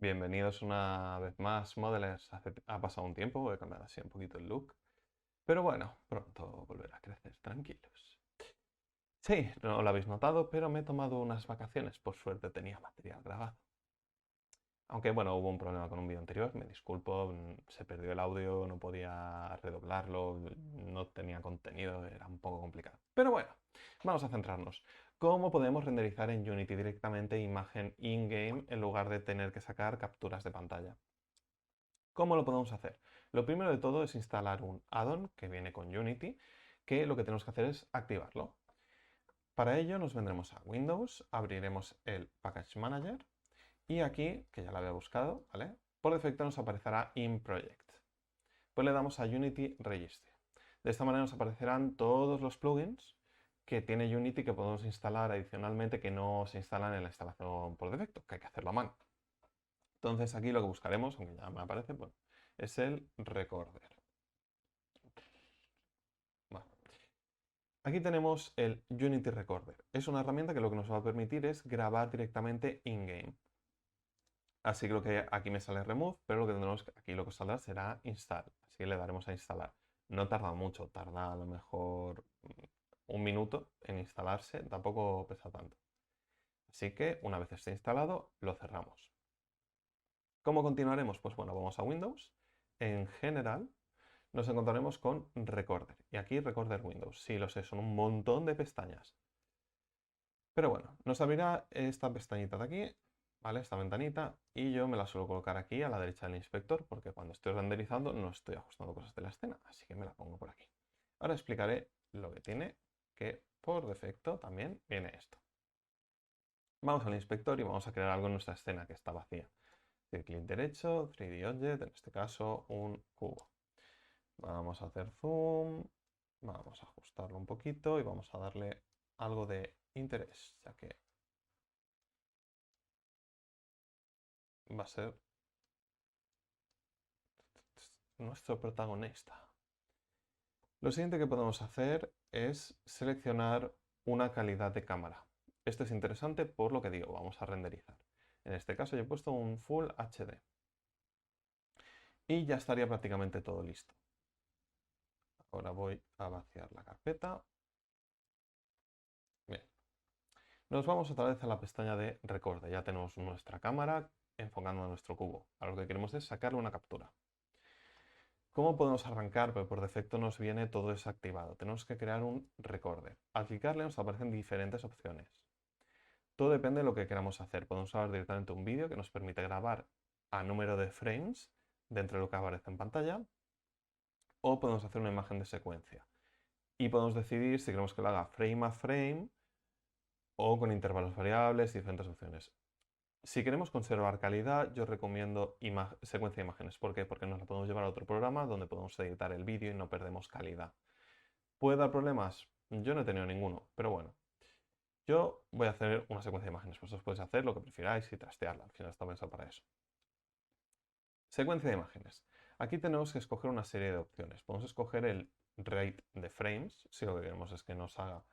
Bienvenidos una vez más, modelers. Ha pasado un tiempo, voy a cambiar así un poquito el look. Pero bueno, pronto volverá a crecer, tranquilos. Sí, no lo habéis notado, pero me he tomado unas vacaciones. Por suerte tenía material grabado. Aunque bueno, hubo un problema con un vídeo anterior, me disculpo, se perdió el audio, no podía redoblarlo, no tenía contenido, era un poco complicado. Pero bueno, vamos a centrarnos. ¿Cómo podemos renderizar en Unity directamente imagen in-game en lugar de tener que sacar capturas de pantalla? ¿Cómo lo podemos hacer? Lo primero de todo es instalar un add-on que viene con Unity, que lo que tenemos que hacer es activarlo. Para ello nos vendremos a Windows, abriremos el Package Manager y aquí, que ya lo había buscado, ¿vale? Por defecto nos aparecerá In Project. Pues le damos a Unity Register. De esta manera nos aparecerán todos los plugins que tiene Unity que podemos instalar adicionalmente que no se instalan en la instalación por defecto, que hay que hacerlo a mano. Entonces aquí lo que buscaremos, aunque ya me aparece, bueno, es el Recorder. Vale. Aquí tenemos el Unity Recorder. Es una herramienta que lo que nos va a permitir es grabar directamente in-game. Así que lo que aquí me sale Remove, pero lo que tendremos aquí lo que saldrá será Install. Así que le daremos a instalar. No tarda mucho, tarda a lo mejor un minuto en instalarse, tampoco pesa tanto. Así que una vez esté instalado, lo cerramos. ¿Cómo continuaremos? Pues bueno, vamos a Windows. En general, nos encontraremos con Recorder. Y aquí Recorder Windows. Sí, lo sé, son un montón de pestañas. Pero bueno, nos abrirá esta pestañita de aquí, ¿vale? Esta ventanita. Y yo me la suelo colocar aquí a la derecha del inspector porque cuando estoy renderizando no estoy ajustando cosas de la escena. Así que me la pongo por aquí. Ahora explicaré lo que tiene, que por defecto también viene esto. Vamos al inspector y vamos a crear algo en nuestra escena que está vacía. Clic derecho, 3D Object, en este caso un cubo. Vamos a hacer zoom, vamos a ajustarlo un poquito y vamos a darle algo de interés, ya que va a ser nuestro protagonista. Lo siguiente que podemos hacer es seleccionar una calidad de cámara. Esto es interesante por lo que digo, vamos a renderizar. En este caso yo he puesto un Full HD. Y ya estaría prácticamente todo listo. Ahora voy a vaciar la carpeta. Bien. Nos vamos otra vez a la pestaña de Recorder. Ya tenemos nuestra cámara enfocando a nuestro cubo. Ahora lo que queremos es sacarle una captura. ¿Cómo podemos arrancar? Pues por defecto nos viene todo desactivado. Tenemos que crear un Recorder. Al clicarle nos aparecen diferentes opciones. Todo depende de lo que queramos hacer. Podemos usar directamente un vídeo que nos permite grabar a número de frames dentro de lo que aparece en pantalla. O podemos hacer una imagen de secuencia. Y podemos decidir si queremos que lo haga frame a frame o con intervalos variables y diferentes opciones. Si queremos conservar calidad, yo recomiendo secuencia de imágenes. ¿Por qué? Porque nos la podemos llevar a otro programa donde podemos editar el vídeo y no perdemos calidad. ¿Puede dar problemas? Yo no he tenido ninguno, pero bueno. Yo voy a hacer una secuencia de imágenes. Vosotros podéis hacer lo que prefiráis y trastearla. Al final está pensado para eso. Secuencia de imágenes. Aquí tenemos que escoger una serie de opciones. Podemos escoger el rate de frames, si lo que queremos es que nos haga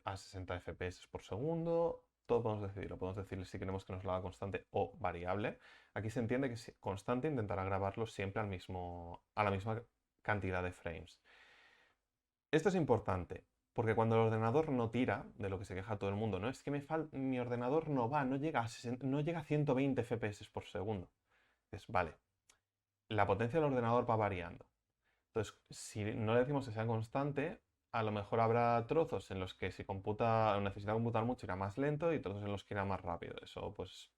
a 60 FPS por segundo. Todo podemos decidirlo. Podemos decirle si queremos que nos lo haga constante o variable. Aquí se entiende que si constante intentará grabarlo siempre a la misma cantidad de frames. Esto es importante, porque cuando el ordenador no tira, de lo que se queja todo el mundo, no es que mi ordenador no va, no llega a 60 no llega a 120 FPS por segundo. Es vale, la potencia del ordenador va variando. Entonces, si no le decimos que sea constante, a lo mejor habrá trozos en los que si necesita computar mucho irá más lento y trozos en los que irá más rápido. Eso, pues,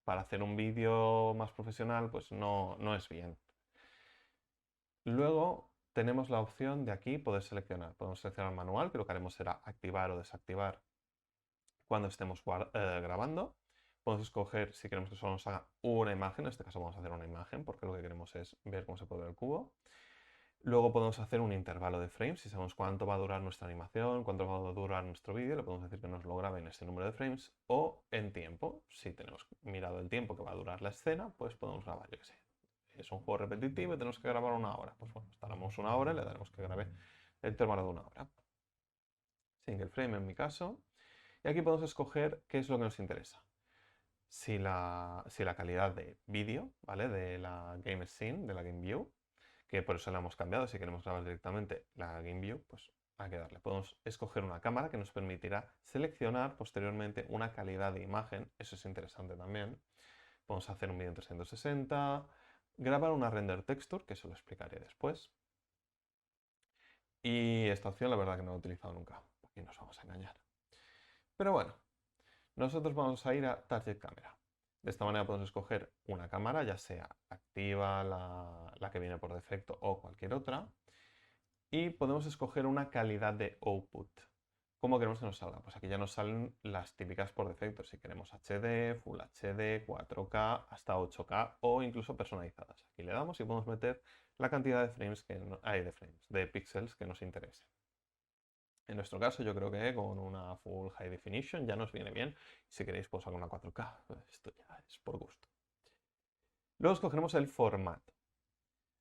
para hacer un vídeo más profesional, pues no es bien. Luego tenemos la opción de aquí poder seleccionar. Podemos seleccionar manual, que lo que haremos será activar o desactivar cuando estemos grabando. Podemos escoger si queremos que solo nos haga una imagen. En este caso vamos a hacer una imagen porque lo que queremos es ver cómo se puede ver el cubo. Luego podemos hacer un intervalo de frames, si sabemos cuánto va a durar nuestra animación, cuánto va a durar nuestro vídeo, le podemos decir que nos lo grabe en ese número de frames, o en tiempo, si tenemos mirado el tiempo que va a durar la escena, pues podemos grabar, yo qué sé. Es un juego repetitivo y tenemos que grabar una hora. Pues bueno, estaremos una hora y le daremos que grabe el intervalo de una hora. Single frame en mi caso. Y aquí podemos escoger qué es lo que nos interesa. si la calidad de vídeo, ¿vale? De la Game Scene, de la Game View, que por eso la hemos cambiado. Si queremos grabar directamente la Game View, pues hay que darle. Podemos escoger una cámara que nos permitirá seleccionar posteriormente una calidad de imagen. Eso es interesante también. Podemos hacer un vídeo en 360, grabar una render texture, que eso lo explicaré después. Y esta opción la verdad que no la he utilizado nunca. Aquí nos vamos a engañar. Pero bueno, nosotros vamos a ir a Target Camera. De esta manera podemos escoger una cámara, ya sea activa, la que viene por defecto o cualquier otra. Y podemos escoger una calidad de output. ¿Cómo queremos que nos salga? Pues aquí ya nos salen las típicas por defecto. Si queremos HD, Full HD, 4K, hasta 8K o incluso personalizadas. Aquí le damos y podemos meter la cantidad de frames de píxeles que nos interese. En nuestro caso yo creo que con una Full High Definition ya nos viene bien. Si queréis pues alguna 4K, esto ya es por gusto. Luego escogeremos el formato.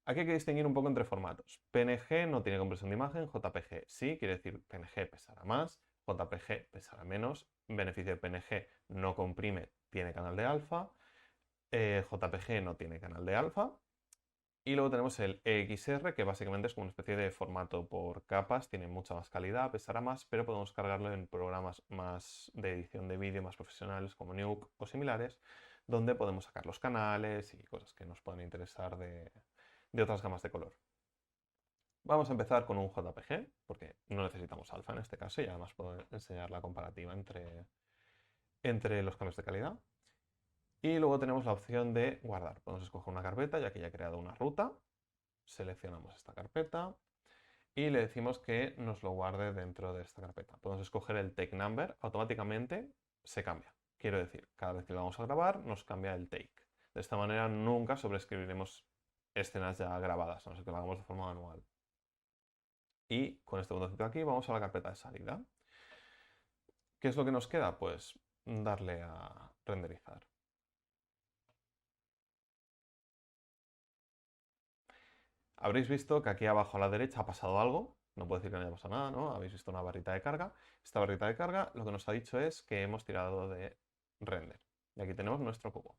Aquí hay que distinguir un poco entre formatos. PNG no tiene compresión de imagen, JPG sí, quiere decir PNG pesará más, JPG pesará menos. Beneficio de PNG no comprime, tiene canal de alfa, JPG no tiene canal de alfa. Y luego tenemos el EXR, que básicamente es como una especie de formato por capas, tiene mucha más calidad, pesará más, pero podemos cargarlo en programas más de edición de vídeo más profesionales como Nuke o similares, donde podemos sacar los canales y cosas que nos puedan interesar de otras gamas de color. Vamos a empezar con un JPG, porque no necesitamos alfa en este caso y además puedo enseñar la comparativa entre los cambios de calidad. Y luego tenemos la opción de guardar. Podemos escoger una carpeta, ya que ya he creado una ruta. Seleccionamos esta carpeta y le decimos que nos lo guarde dentro de esta carpeta. Podemos escoger el take number, automáticamente se cambia. Quiero decir, cada vez que lo vamos a grabar nos cambia el take. De esta manera nunca sobreescribiremos escenas ya grabadas, a no ser que lo hagamos de forma manual. Y con este botoncito aquí vamos a la carpeta de salida. ¿Qué es lo que nos queda? Pues darle a renderizar. Habréis visto que aquí abajo a la derecha ha pasado algo. No puedo decir que no haya pasado nada, ¿no? Habéis visto una barrita de carga. Esta barrita de carga lo que nos ha dicho es que hemos tirado de render. Y aquí tenemos nuestro cubo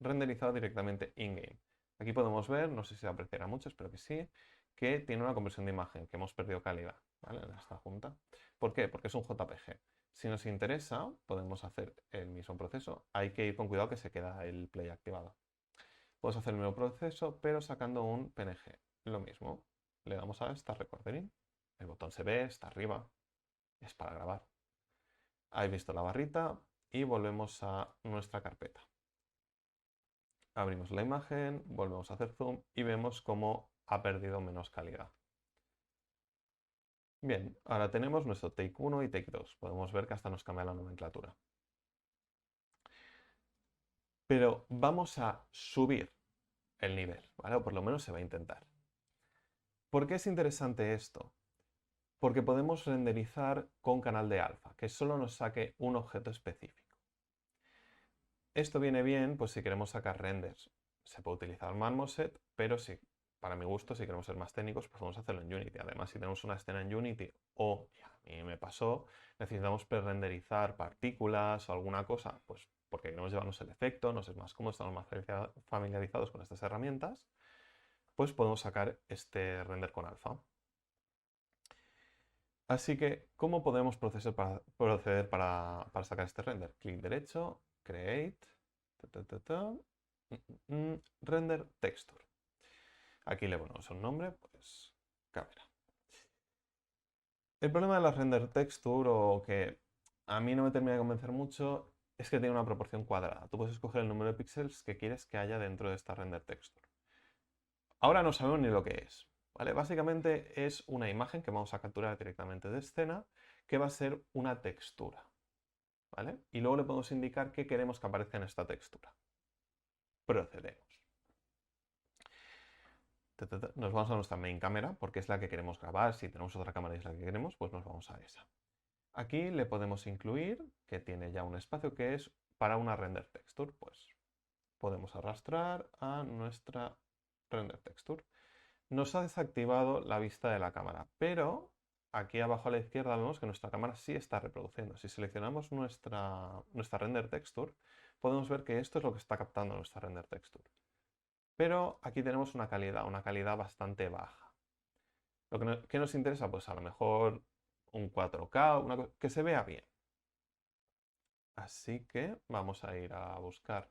renderizado directamente in-game. Aquí podemos ver, no sé si se apreciará mucho, espero que sí, que tiene una compresión de imagen, que hemos perdido calidad, ¿vale? En esta junta. ¿Por qué? Porque es un JPG. Si nos interesa, podemos hacer el mismo proceso. Hay que ir con cuidado que se queda el play activado. Podemos hacer el mismo proceso, pero sacando un PNG. Lo mismo. Le damos a Start Recording. El botón se ve, está arriba. Es para grabar. Habéis visto la barrita y volvemos a nuestra carpeta. Abrimos la imagen, volvemos a hacer zoom y vemos cómo ha perdido menos calidad. Bien, ahora tenemos nuestro take 1 y take 2. Podemos ver que hasta nos cambia la nomenclatura. Pero vamos a subir el nivel, ¿vale? O por lo menos se va a intentar. ¿Por qué es interesante esto? Porque podemos renderizar con canal de alfa, que solo nos saque un objeto específico. Esto viene bien, pues si queremos sacar renders. Se puede utilizar Marmoset, pero si, para mi gusto, si queremos ser más técnicos, pues podemos hacerlo en Unity. Además, si tenemos una escena en Unity o, y a mí me pasó, necesitamos pre-renderizar partículas o alguna cosa, pues porque queremos llevarnos el efecto, nos es más cómodo, estamos más familiarizados con estas herramientas, pues podemos sacar este render con alfa. Así que, ¿cómo podemos proceder para sacar este render? Clic derecho, Create, Render Texture. Aquí le ponemos un nombre, pues cámara. El problema de la render texture, o que a mí no me termina de convencer mucho, es que tiene una proporción cuadrada. Tú puedes escoger el número de píxeles que quieres que haya dentro de esta render texture. Ahora no sabemos ni lo que es, ¿vale? Básicamente es una imagen que vamos a capturar directamente de escena, que va a ser una textura, ¿vale? Y luego le podemos indicar qué queremos que aparezca en esta textura. Procedemos. Nos vamos a nuestra main cámara porque es la que queremos grabar. Si tenemos otra cámara y es la que queremos, pues nos vamos a esa. Aquí le podemos incluir, que tiene ya un espacio que es para una render texture. Pues podemos arrastrar a nuestra render texture. Nos ha desactivado la vista de la cámara, pero aquí abajo a la izquierda vemos que nuestra cámara sí está reproduciendo. Si seleccionamos nuestra render texture, podemos ver que esto es lo que está captando nuestra render texture. Pero aquí tenemos una calidad bastante baja. ¿Qué nos interesa? Pues a lo mejor un 4K, que se vea bien. Así que vamos a ir a buscar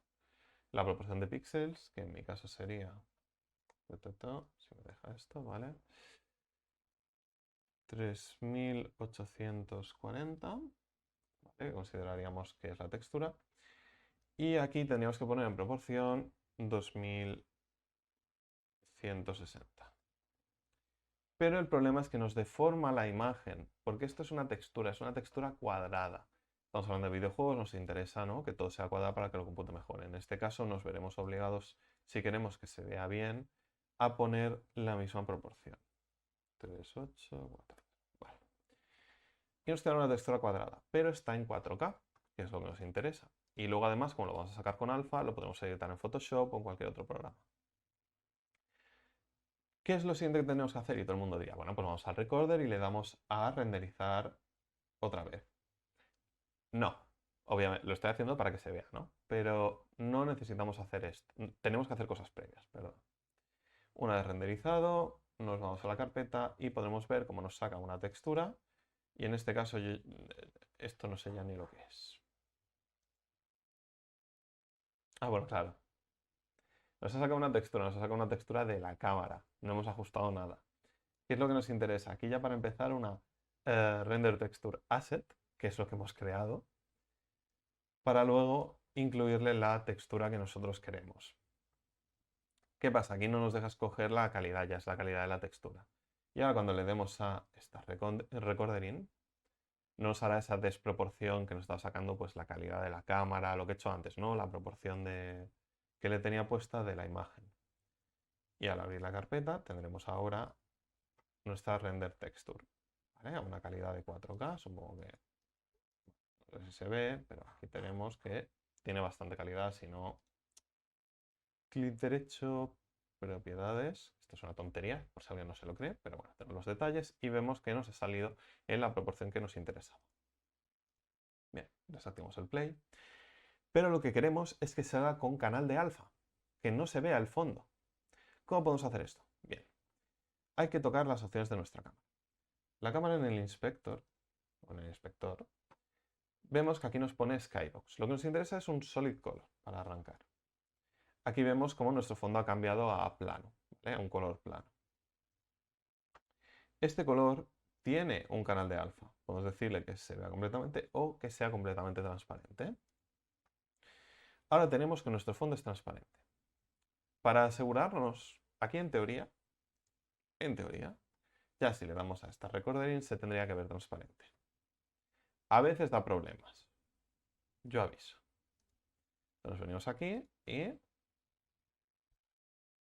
la proporción de píxeles, que en mi caso sería... Si me deja esto, ¿vale? 3840, ¿vale? Que consideraríamos que es la textura. Y aquí tendríamos que poner en proporción 2160. Pero el problema es que nos deforma la imagen, porque esto es una textura cuadrada. Estamos hablando de videojuegos, nos interesa, ¿no?, que todo sea cuadrado para que lo compute mejor. En este caso nos veremos obligados, si queremos que se vea bien, a poner la misma proporción. 3840. Vale. Y nos queda una textura cuadrada, pero está en 4K, que es lo que nos interesa. Y luego además, como lo vamos a sacar con alfa, lo podemos editar en Photoshop o en cualquier otro programa. ¿Qué es lo siguiente que tenemos que hacer? Y todo el mundo diría, bueno, pues vamos al recorder y le damos a renderizar otra vez. No, obviamente, lo estoy haciendo para que se vea, ¿no? Pero no necesitamos hacer esto. Tenemos que hacer cosas previas, perdón. Una vez renderizado, nos vamos a la carpeta y podremos ver cómo nos saca una textura. Y en este caso, esto no sé ya ni lo que es. Ah, bueno, claro. Nos ha sacado una textura de la cámara. No hemos ajustado nada. ¿Qué es lo que nos interesa? Aquí ya para empezar una render texture asset, que es lo que hemos creado, para luego incluirle la textura que nosotros queremos. ¿Qué pasa? Aquí no nos deja escoger la calidad, ya es la calidad de la textura. Y ahora cuando le demos a esta recordering, nos hará esa desproporción que nos está sacando pues la calidad de la cámara, lo que he hecho antes, ¿no? La proporción que le tenía puesta de la imagen. Y al abrir la carpeta tendremos ahora nuestra render texture, ¿vale? A una calidad de 4K, supongo que no sé si se ve, pero aquí tenemos que tiene bastante calidad, si no, clic derecho, propiedades, esto es una tontería, por si alguien no se lo cree, pero bueno, tenemos los detalles y vemos que nos ha salido en la proporción que nos interesaba. Bien, desactivamos el play, pero lo que queremos es que se haga con canal de alfa, que no se vea el fondo. ¿Cómo podemos hacer esto? Bien, hay que tocar las opciones de nuestra cámara. La cámara en el inspector, vemos que aquí nos pone Skybox. Lo que nos interesa es un solid color para arrancar. Aquí vemos cómo nuestro fondo ha cambiado a plano, ¿vale? A un color plano. Este color tiene un canal de alfa. Podemos decirle que se vea completamente o que sea completamente transparente. Ahora tenemos que nuestro fondo es transparente. Para asegurarnos, aquí en teoría, ya si le damos a esta recordering se tendría que ver transparente. A veces da problemas. Yo aviso. Nos venimos aquí y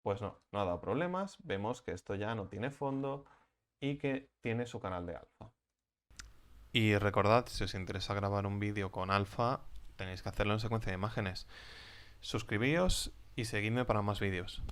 pues no ha dado problemas. Vemos que esto ya no tiene fondo y que tiene su canal de alfa. Y recordad, si os interesa grabar un vídeo con alfa, tenéis que hacerlo en secuencia de imágenes. Suscribíos y seguidme para más vídeos.